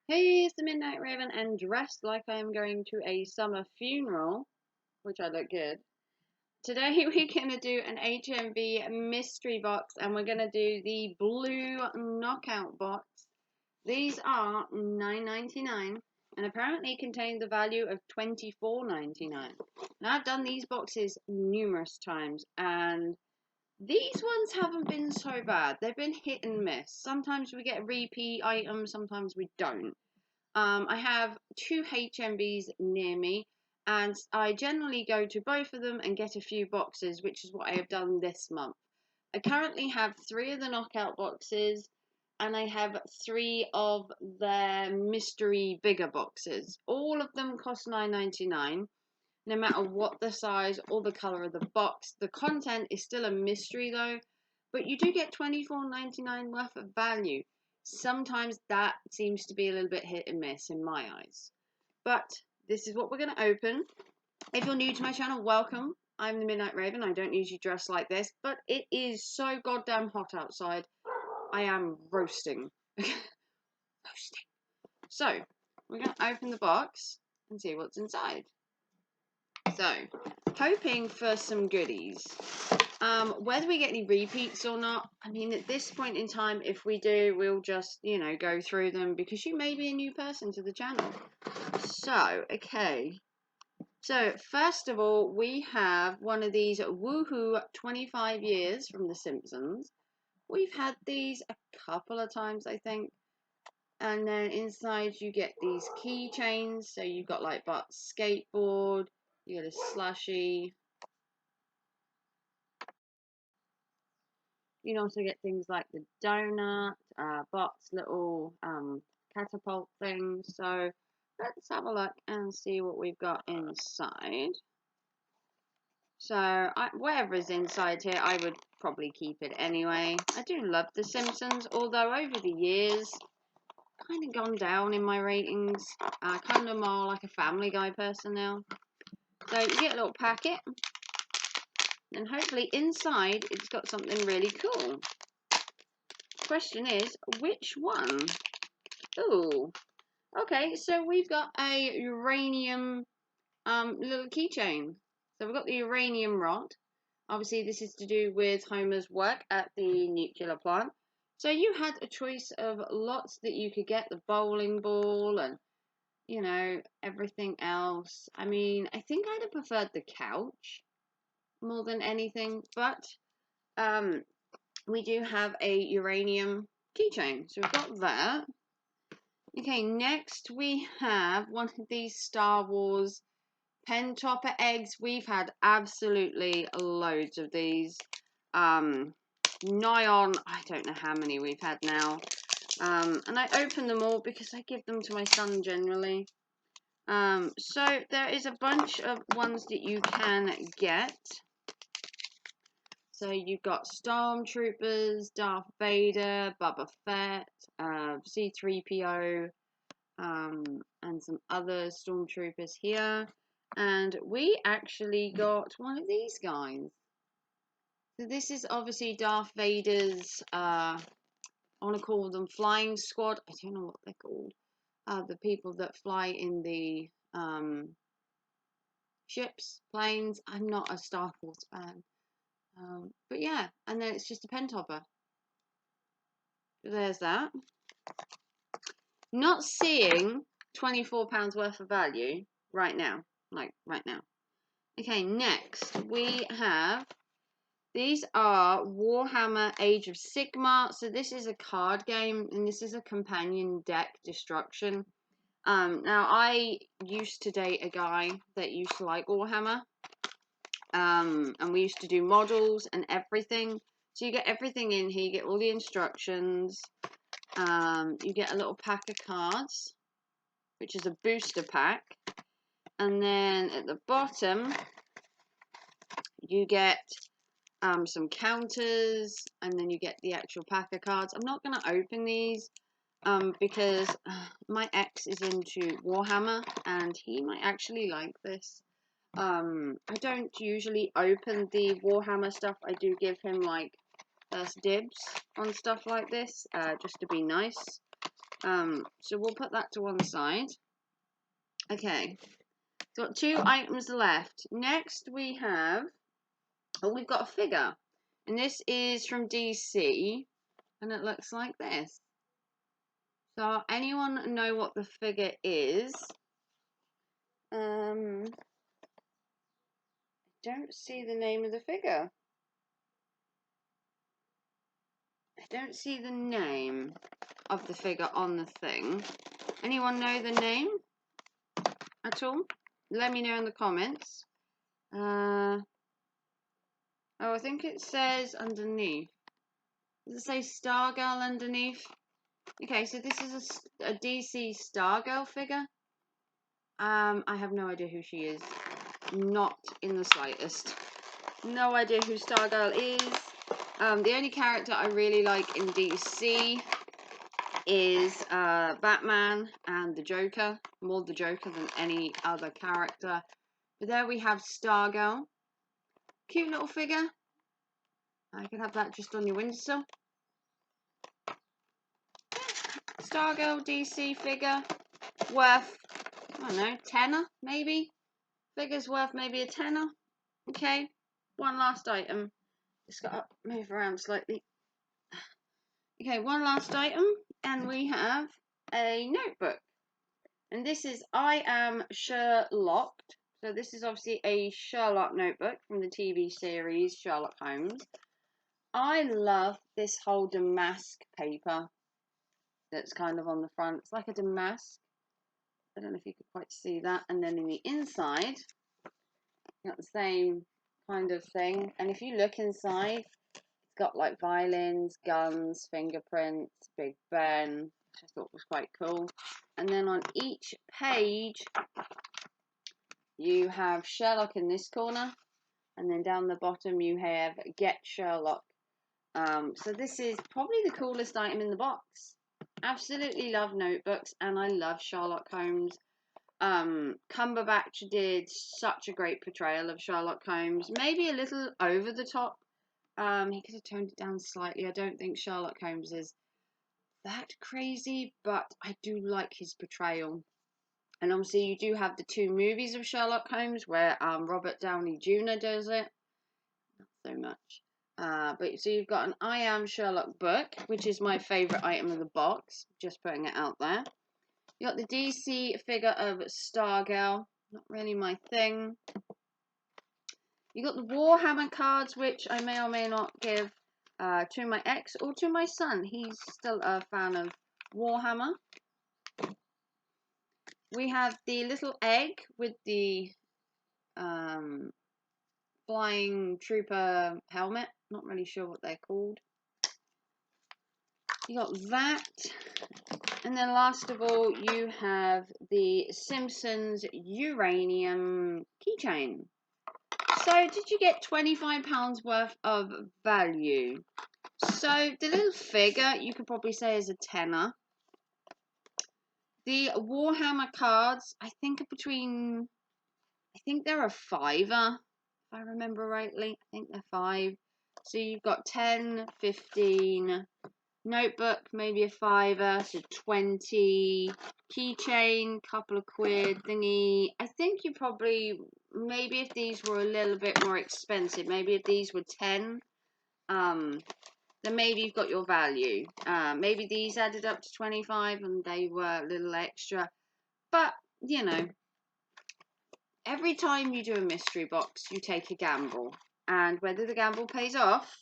Hey, it's the Midnight Raven, and dressed like I am going to a summer funeral, which I look good. Today we're gonna do an HMV mystery box, and we're gonna do the blue knockout box. These are $9.99 and apparently contain the value of $24.99. Now I've done these boxes numerous times, and these ones haven't been so bad. They've been hit and miss. Sometimes we get a repeat item, sometimes we don't. I have two HMVs near me, and I generally go to both of them and get a few boxes, which is what I have done this month. I currently have three of the knockout boxes, and I have three of their mystery bigger boxes. All of them cost $9.99, no matter what the size or the color of the box. The content is still a mystery though, but you do get $24.99 worth of value. Sometimes that seems to be a little bit hit and miss in my eyes. But this is what we're going to open. If you're new to my channel, welcome. I'm the Midnight Raven. I don't usually dress like this, but it is so goddamn hot outside. I am roasting. Roasting. So, we're going to open the box and see what's inside. So, hoping for some goodies. Whether we get any repeats or not, I mean, at this point in time, if we do, we'll just, go through them because you may be a new person to the channel. So, okay. So, first of all, we have one of these Woohoo 25 years from The Simpsons. We've had these a couple of times, I think. And then inside you get these keychains. So you've got like Bart's skateboard, you get a slushie. You can also get things like the donut, Bot's little catapult thing. So let's have a look and see what we've got inside. So whatever is inside here, I would probably keep it anyway. I do love The Simpsons, although over the years, kind of gone down in my ratings. I kind of more like a Family Guy person now. So you get a little packet, and hopefully inside it's got something really cool. Question is, which one? Ooh, okay, so we've got a uranium little keychain. So we've got the uranium rod. Obviously this is to do with Homer's work at the nuclear plant. So you had a choice of lots that you could get, the bowling ball and, everything else. I mean, I think I'd have preferred the couch more than anything, but we do have a uranium keychain. So we've got that. Okay, next we have one of these Star Wars pen topper eggs. We've had absolutely loads of these. Nigh on, I don't know how many we've had now. And I open them all because I give them to my son generally. So there is a bunch of ones that you can get. So you've got Stormtroopers, Darth Vader, Boba Fett, C-3PO, and some other Stormtroopers here. And we actually got one of these guys. So this is obviously Darth Vader's, I want to call them Flying Squad. I don't know what they're called. The people that fly in the ships, planes. I'm not a Star Wars fan. But yeah, and then it's just a pen topper. There's that. Not seeing £24 worth of value right now. Like, right now. Okay, next we have, these are Warhammer Age of Sigma. So this is a card game, and this is a companion deck destruction. Now I used to date a guy that used to like Warhammer. And we used to do models and everything. So you get everything in here. You get all the instructions. You get a little pack of cards, which is a booster pack. And then at the bottom, you get some counters, and then you get the actual pack of cards. I'm not going to open these because my ex is into Warhammer, and he might actually like this. I don't usually open the Warhammer stuff. I do give him like first dibs on stuff like this, just to be nice. So we'll put that to one side. Okay, got 2 items left. Next we have, we've got a figure, and this is from DC, and it looks like this. So anyone know what the figure is? I don't see the name of the figure. I don't see the name of the figure on the thing. Anyone know the name at all? Let me know in the comments. Oh, I think it says underneath. Does it say Stargirl underneath? Okay, so this is a DC Stargirl figure. I have no idea who she is. Not in the slightest. No idea who Stargirl is. The only character I really like in DC is Batman and the Joker. More the Joker than any other character. But there we have Stargirl. Cute little figure. I could have that just on your windowsill. Stargirl DC figure. Worth, I don't know, tenner maybe? Figure's worth maybe a tenner. Okay, one last item. Just got to move around slightly. Okay, one last item, and we have a notebook. And this is I Am Sherlock. So this is obviously a Sherlock notebook from the TV series Sherlock Holmes. I love this whole damask paper that's kind of on the front. It's like a damask. I don't know if you could quite see that. And then in the inside, you got the same kind of thing. And if you look inside, it's got like violins, guns, fingerprints, Big Ben, which I thought was quite cool. And then on each page, you have Sherlock in this corner. And then down the bottom, you have Get Sherlock. So this is probably the coolest item in the box. Absolutely love notebooks, and I love Sherlock Holmes. Cumberbatch did such a great portrayal of Sherlock Holmes. Maybe a little over the top. He could have toned it down slightly. I don't think Sherlock Holmes is that crazy, but I do like his portrayal. And obviously you do have the 2 movies of Sherlock Holmes where Robert Downey Jr. does it. Not so much. But so you've got an I Am Sherlock book, which is my favourite item of the box. Just putting it out there. You got the DC figure of Stargirl. Not really my thing. You got the Warhammer cards, which I may or may not give to my ex or to my son. He's still a fan of Warhammer. We have the little egg with the flying trooper helmet. Not really sure what they're called. You got that. And then last of all, you have the Simpsons uranium keychain. So did you get £25 worth of value? So the little figure, you could probably say is a tenner. The Warhammer cards, I think they're a £5, if I remember rightly. I think they're 5. So you've got 10, 15, notebook, maybe a £5, so 20, keychain, couple of quid, thingy. I think you probably, maybe if these were a little bit more expensive, maybe if these were 10, then maybe you've got your value. Maybe these added up to 25 and they were a little extra. But, you know, every time you do a mystery box, you take a gamble. And whether the gamble pays off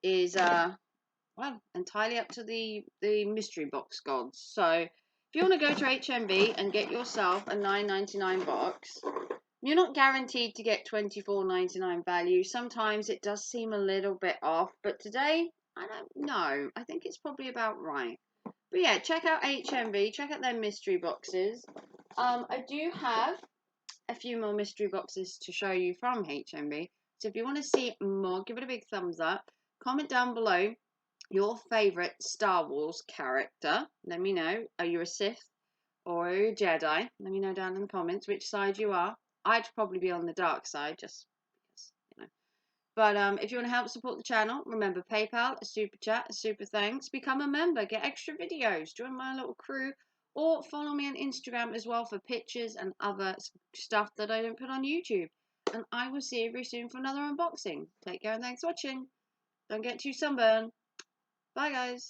is, well, entirely up to the mystery box gods. So, if you want to go to HMV and get yourself a $9.99 box, you're not guaranteed to get $24.99 value. Sometimes it does seem a little bit off, but today, I don't know. I think it's probably about right. But yeah, check out HMV, check out their mystery boxes. I do have a few more mystery boxes to show you from HMV. So if you want to see more, give it a big thumbs up. Comment down below your favourite Star Wars character. Let me know. Are you a Sith or are you a Jedi? Let me know down in the comments which side you are. I'd probably be on the dark side, just because, you know. But if you want to help support the channel, remember PayPal, a super chat, a super thanks. Become a member, get extra videos, join my little crew, or follow me on Instagram as well for pictures and other stuff that I don't put on YouTube. And I will see you very soon for another unboxing. Take care and thanks for watching. Don't get too sunburned. Bye, guys.